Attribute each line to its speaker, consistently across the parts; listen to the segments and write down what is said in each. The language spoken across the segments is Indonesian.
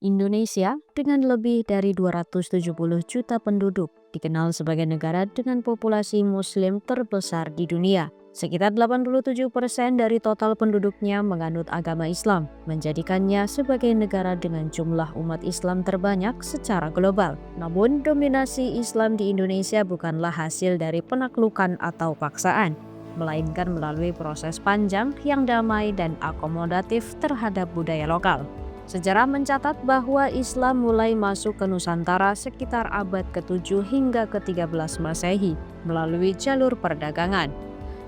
Speaker 1: Indonesia dengan lebih dari 270 juta penduduk dikenal sebagai negara dengan populasi muslim terbesar di dunia. Sekitar 87% dari total penduduknya menganut agama Islam, menjadikannya sebagai negara dengan jumlah umat Islam terbanyak secara global. Namun, dominasi Islam di Indonesia bukanlah hasil dari penaklukan atau paksaan, melainkan melalui proses panjang yang damai dan akomodatif terhadap budaya lokal. Sejarah mencatat bahwa Islam mulai masuk ke Nusantara sekitar abad ke-7 hingga ke-13 Masehi melalui jalur perdagangan.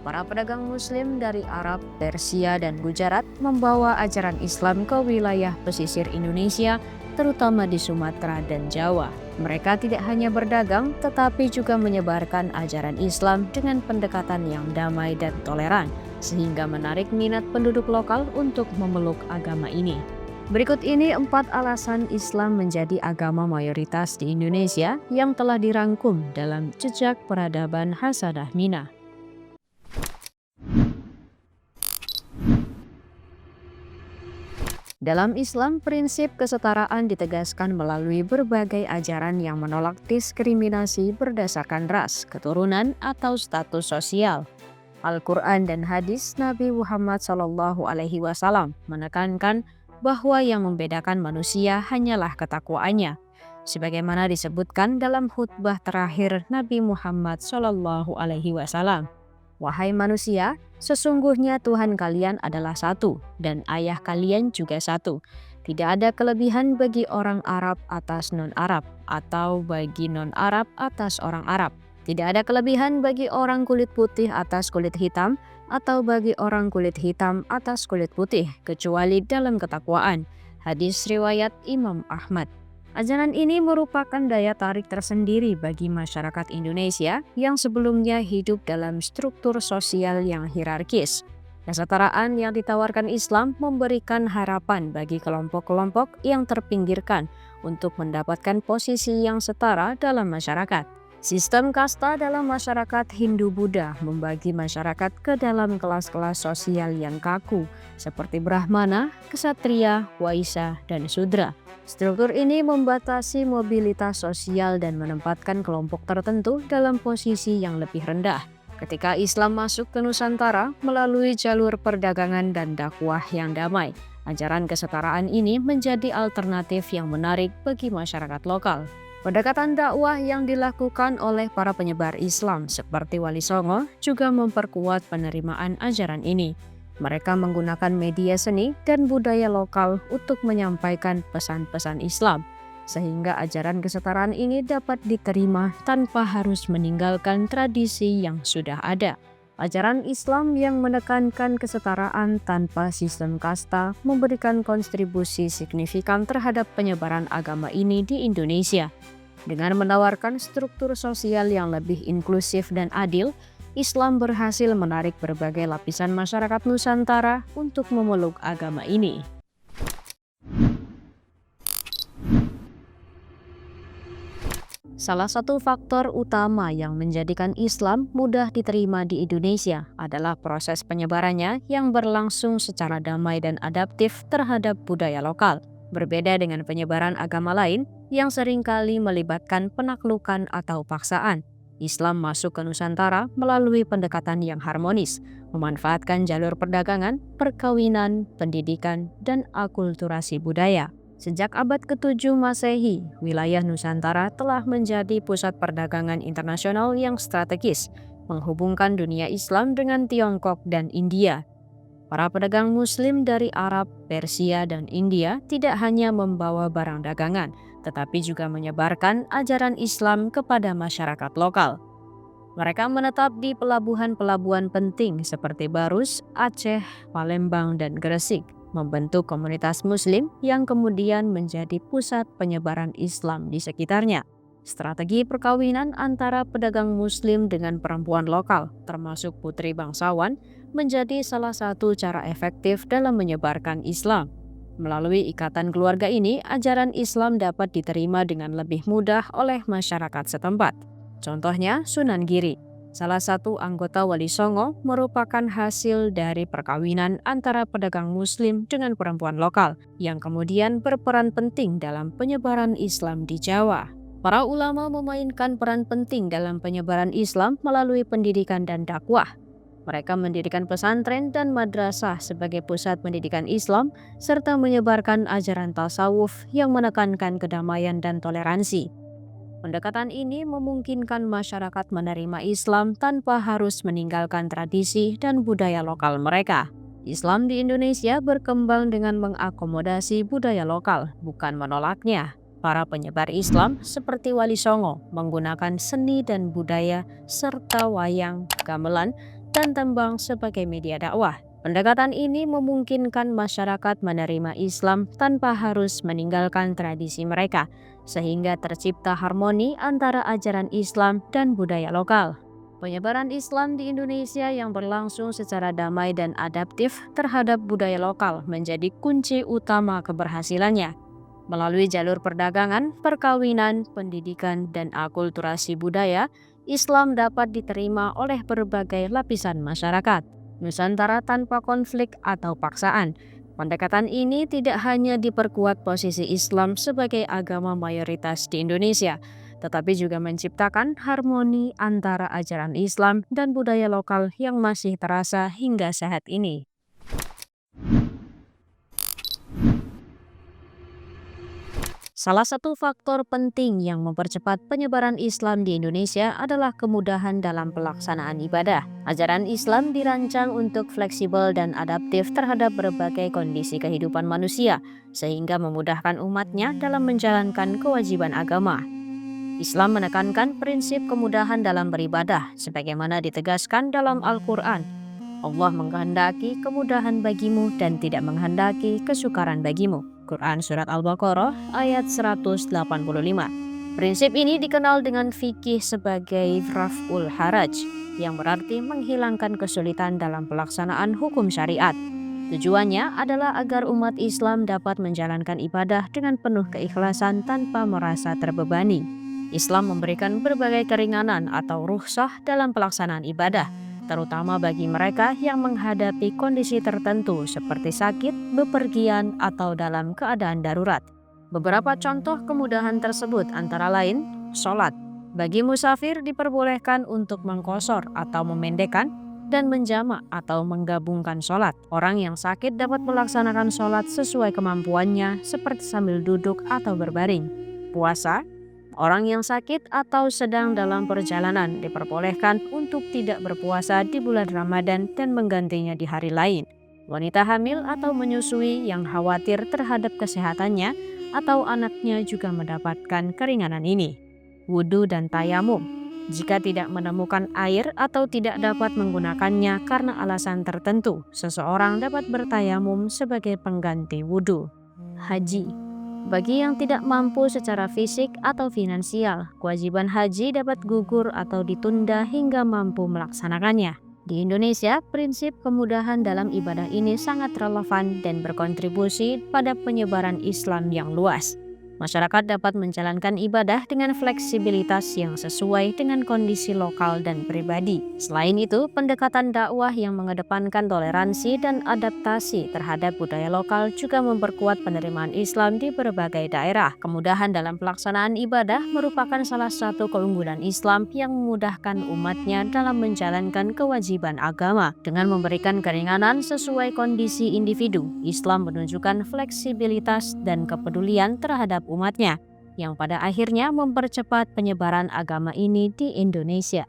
Speaker 1: Para pedagang Muslim dari Arab, Persia, dan Gujarat membawa ajaran Islam ke wilayah pesisir Indonesia, terutama di Sumatera dan Jawa. Mereka tidak hanya berdagang, tetapi juga menyebarkan ajaran Islam dengan pendekatan yang damai dan toleran, sehingga menarik minat penduduk lokal untuk memeluk agama ini. Berikut ini 4 alasan Islam menjadi agama mayoritas di Indonesia yang telah dirangkum dalam Jejak Peradaban Hasanah Mina. Dalam Islam, prinsip kesetaraan ditegaskan melalui berbagai ajaran yang menolak diskriminasi berdasarkan ras, keturunan, atau status sosial. Al-Quran dan hadis Nabi Muhammad SAW menekankan bahwa yang membedakan manusia hanyalah ketakwaannya. Sebagaimana disebutkan dalam khutbah terakhir Nabi Muhammad SAW. Wahai manusia, sesungguhnya Tuhan kalian adalah satu, dan ayah kalian juga satu. Tidak ada kelebihan bagi orang Arab atas non-Arab, atau bagi non-Arab atas orang Arab. Tidak ada kelebihan bagi orang kulit putih atas kulit hitam, atau bagi orang kulit hitam atas kulit putih, kecuali dalam ketakwaan. Hadis riwayat Imam Ahmad. Ajaran ini merupakan daya tarik tersendiri bagi masyarakat Indonesia yang sebelumnya hidup dalam struktur sosial yang hierarkis. Kesetaraan yang ditawarkan Islam memberikan harapan bagi kelompok-kelompok yang terpinggirkan untuk mendapatkan posisi yang setara dalam masyarakat. Sistem kasta dalam masyarakat Hindu-Buddha membagi masyarakat ke dalam kelas-kelas sosial yang kaku, seperti Brahmana, Ksatria, Waisya, dan Sudra. Struktur ini membatasi mobilitas sosial dan menempatkan kelompok tertentu dalam posisi yang lebih rendah. Ketika Islam masuk ke Nusantara melalui jalur perdagangan dan dakwah yang damai, ajaran kesetaraan ini menjadi alternatif yang menarik bagi masyarakat lokal. Pendekatan dakwah yang dilakukan oleh para penyebar Islam seperti Wali Songo juga memperkuat penerimaan ajaran ini. Mereka menggunakan media seni dan budaya lokal untuk menyampaikan pesan-pesan Islam, sehingga ajaran kesetaraan ini dapat diterima tanpa harus meninggalkan tradisi yang sudah ada. Ajaran Islam yang menekankan kesetaraan tanpa sistem kasta memberikan kontribusi signifikan terhadap penyebaran agama ini di Indonesia. Dengan menawarkan struktur sosial yang lebih inklusif dan adil, Islam berhasil menarik berbagai lapisan masyarakat Nusantara untuk memeluk agama ini. Salah satu faktor utama yang menjadikan Islam mudah diterima di Indonesia adalah proses penyebarannya yang berlangsung secara damai dan adaptif terhadap budaya lokal. Berbeda dengan penyebaran agama lain yang seringkali melibatkan penaklukan atau paksaan, Islam masuk ke Nusantara melalui pendekatan yang harmonis, memanfaatkan jalur perdagangan, perkawinan, pendidikan, dan akulturasi budaya. Sejak abad ke-7 Masehi, wilayah Nusantara telah menjadi pusat perdagangan internasional yang strategis, menghubungkan dunia Islam dengan Tiongkok dan India. Para pedagang Muslim dari Arab, Persia, dan India tidak hanya membawa barang dagangan, tetapi juga menyebarkan ajaran Islam kepada masyarakat lokal. Mereka menetap di pelabuhan-pelabuhan penting seperti Barus, Aceh, Palembang, dan Gresik, membentuk komunitas Muslim yang kemudian menjadi pusat penyebaran Islam di sekitarnya. Strategi perkawinan antara pedagang Muslim dengan perempuan lokal, termasuk putri bangsawan, menjadi salah satu cara efektif dalam menyebarkan Islam. Melalui ikatan keluarga ini, ajaran Islam dapat diterima dengan lebih mudah oleh masyarakat setempat. Contohnya Sunan Giri. Salah satu anggota Wali Songo merupakan hasil dari perkawinan antara pedagang Muslim dengan perempuan lokal yang kemudian berperan penting dalam penyebaran Islam di Jawa. Para ulama memainkan peran penting dalam penyebaran Islam melalui pendidikan dan dakwah. Mereka mendirikan pesantren dan madrasah sebagai pusat pendidikan Islam serta menyebarkan ajaran tasawuf yang menekankan kedamaian dan toleransi. Pendekatan ini memungkinkan masyarakat menerima Islam tanpa harus meninggalkan tradisi dan budaya lokal mereka. Islam di Indonesia berkembang dengan mengakomodasi budaya lokal, bukan menolaknya. Para penyebar Islam seperti Wali Songo menggunakan seni dan budaya serta wayang, gamelan, dan tembang sebagai media dakwah. Pendekatan ini memungkinkan masyarakat menerima Islam tanpa harus meninggalkan tradisi mereka, sehingga tercipta harmoni antara ajaran Islam dan budaya lokal. Penyebaran Islam di Indonesia yang berlangsung secara damai dan adaptif terhadap budaya lokal menjadi kunci utama keberhasilannya. Melalui jalur perdagangan, perkawinan, pendidikan, dan akulturasi budaya, Islam dapat diterima oleh berbagai lapisan masyarakat Nusantara tanpa konflik atau paksaan. Pendekatan ini tidak hanya diperkuat posisi Islam sebagai agama mayoritas di Indonesia, tetapi juga menciptakan harmoni antara ajaran Islam dan budaya lokal yang masih terasa hingga saat ini. Salah satu faktor penting yang mempercepat penyebaran Islam di Indonesia adalah kemudahan dalam pelaksanaan ibadah. Ajaran Islam dirancang untuk fleksibel dan adaptif terhadap berbagai kondisi kehidupan manusia, sehingga memudahkan umatnya dalam menjalankan kewajiban agama. Islam menekankan prinsip kemudahan dalam beribadah, sebagaimana ditegaskan dalam Al-Quran. Allah menghendaki kemudahan bagimu dan tidak menghendaki kesukaran bagimu. Quran Surat Al-Baqarah ayat 185. Prinsip ini dikenal dengan fikih sebagai raf'ul haraj, yang berarti menghilangkan kesulitan dalam pelaksanaan hukum syariat. Tujuannya adalah agar umat Islam dapat menjalankan ibadah dengan penuh keikhlasan tanpa merasa terbebani. Islam memberikan berbagai keringanan atau rukhsah dalam pelaksanaan ibadah, terutama bagi mereka yang menghadapi kondisi tertentu seperti sakit, bepergian, atau dalam keadaan darurat. Beberapa contoh kemudahan tersebut antara lain, sholat. Bagi musafir diperbolehkan untuk mengqosor atau memendekkan dan menjamak atau menggabungkan sholat. Orang yang sakit dapat melaksanakan sholat sesuai kemampuannya seperti sambil duduk atau berbaring. Puasa. Orang yang sakit atau sedang dalam perjalanan diperbolehkan untuk tidak berpuasa di bulan Ramadan dan menggantinya di hari lain. Wanita hamil atau menyusui yang khawatir terhadap kesehatannya atau anaknya juga mendapatkan keringanan ini. Wudu dan tayamum. Jika tidak menemukan air atau tidak dapat menggunakannya karena alasan tertentu, seseorang dapat bertayamum sebagai pengganti wudu. Haji. Bagi yang tidak mampu secara fisik atau finansial, kewajiban haji dapat gugur atau ditunda hingga mampu melaksanakannya. Di Indonesia, prinsip kemudahan dalam ibadah ini sangat relevan dan berkontribusi pada penyebaran Islam yang luas. Masyarakat dapat menjalankan ibadah dengan fleksibilitas yang sesuai dengan kondisi lokal dan pribadi. Selain itu, pendekatan dakwah yang mengedepankan toleransi dan adaptasi terhadap budaya lokal juga memperkuat penerimaan Islam di berbagai daerah. Kemudahan dalam pelaksanaan ibadah merupakan salah satu keunggulan Islam yang memudahkan umatnya dalam menjalankan kewajiban agama. Dengan memberikan keringanan sesuai kondisi individu, Islam menunjukkan fleksibilitas dan kepedulian terhadap umatnya, yang pada akhirnya mempercepat penyebaran agama ini di Indonesia.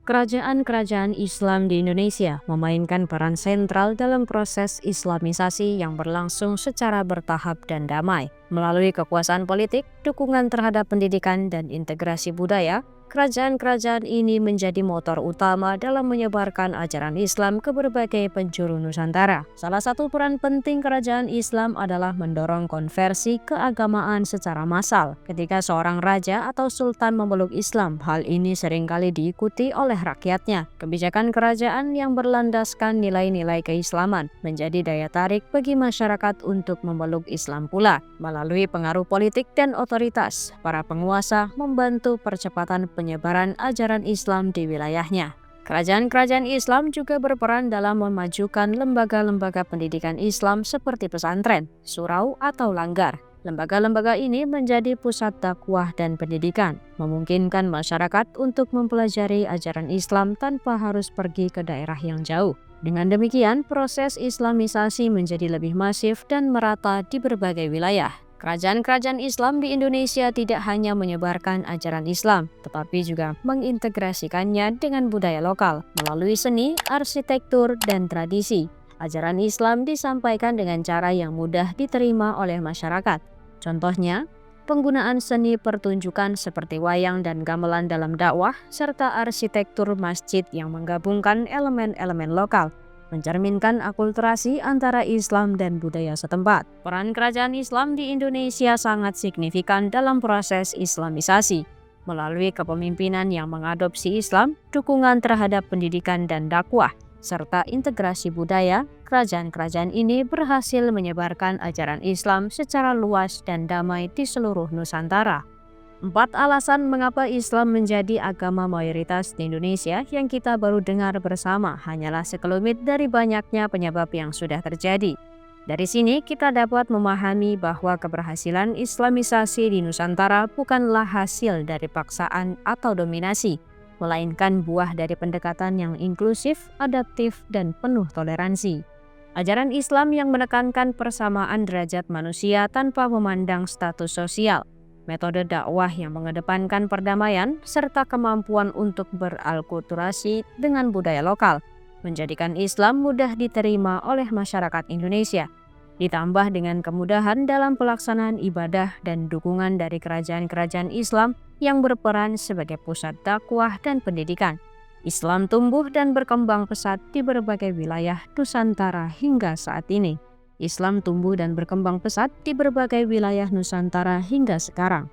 Speaker 1: Kerajaan-kerajaan Islam di Indonesia memainkan peran sentral dalam proses Islamisasi yang berlangsung secara bertahap dan damai. Melalui kekuasaan politik, dukungan terhadap pendidikan dan integrasi budaya, kerajaan-kerajaan ini menjadi motor utama dalam menyebarkan ajaran Islam ke berbagai penjuru Nusantara. Salah satu peran penting kerajaan Islam adalah mendorong konversi keagamaan secara massal. Ketika seorang raja atau sultan memeluk Islam, hal ini seringkali diikuti oleh rakyatnya. Kebijakan kerajaan yang berlandaskan nilai-nilai keislaman menjadi daya tarik bagi masyarakat untuk memeluk Islam pula. Melalui pengaruh politik dan otoritas, para penguasa membantu percepatan penyebaran ajaran Islam di wilayahnya. Kerajaan-kerajaan Islam juga berperan dalam memajukan lembaga-lembaga pendidikan Islam seperti pesantren, surau, atau langgar. Lembaga-lembaga ini menjadi pusat dakwah dan pendidikan, memungkinkan masyarakat untuk mempelajari ajaran Islam tanpa harus pergi ke daerah yang jauh. Dengan demikian, proses Islamisasi menjadi lebih masif dan merata di berbagai wilayah. Kerajaan-kerajaan Islam di Indonesia tidak hanya menyebarkan ajaran Islam, tetapi juga mengintegrasikannya dengan budaya lokal melalui seni, arsitektur, dan tradisi. Ajaran Islam disampaikan dengan cara yang mudah diterima oleh masyarakat. Contohnya, penggunaan seni pertunjukan seperti wayang dan gamelan dalam dakwah, serta arsitektur masjid yang menggabungkan elemen-elemen lokal, mencerminkan akulturasi antara Islam dan budaya setempat. Peran kerajaan Islam di Indonesia sangat signifikan dalam proses Islamisasi. Melalui kepemimpinan yang mengadopsi Islam, dukungan terhadap pendidikan dan dakwah, serta integrasi budaya, kerajaan-kerajaan ini berhasil menyebarkan ajaran Islam secara luas dan damai di seluruh Nusantara. 4 alasan mengapa Islam menjadi agama mayoritas di Indonesia yang kita baru dengar bersama hanyalah sekelumit dari banyaknya penyebab yang sudah terjadi. Dari sini kita dapat memahami bahwa keberhasilan Islamisasi di Nusantara bukanlah hasil dari paksaan atau dominasi, melainkan buah dari pendekatan yang inklusif, adaptif, dan penuh toleransi. Ajaran Islam yang menekankan persamaan derajat manusia tanpa memandang status sosial, metode dakwah yang mengedepankan perdamaian, serta kemampuan untuk beralkulturasi dengan budaya lokal, menjadikan Islam mudah diterima oleh masyarakat Indonesia. Ditambah dengan kemudahan dalam pelaksanaan ibadah dan dukungan dari kerajaan-kerajaan Islam yang berperan sebagai pusat dakwah dan pendidikan, Islam tumbuh dan berkembang pesat di berbagai wilayah Nusantara hingga saat ini. Islam tumbuh dan berkembang pesat di berbagai wilayah Nusantara hingga sekarang.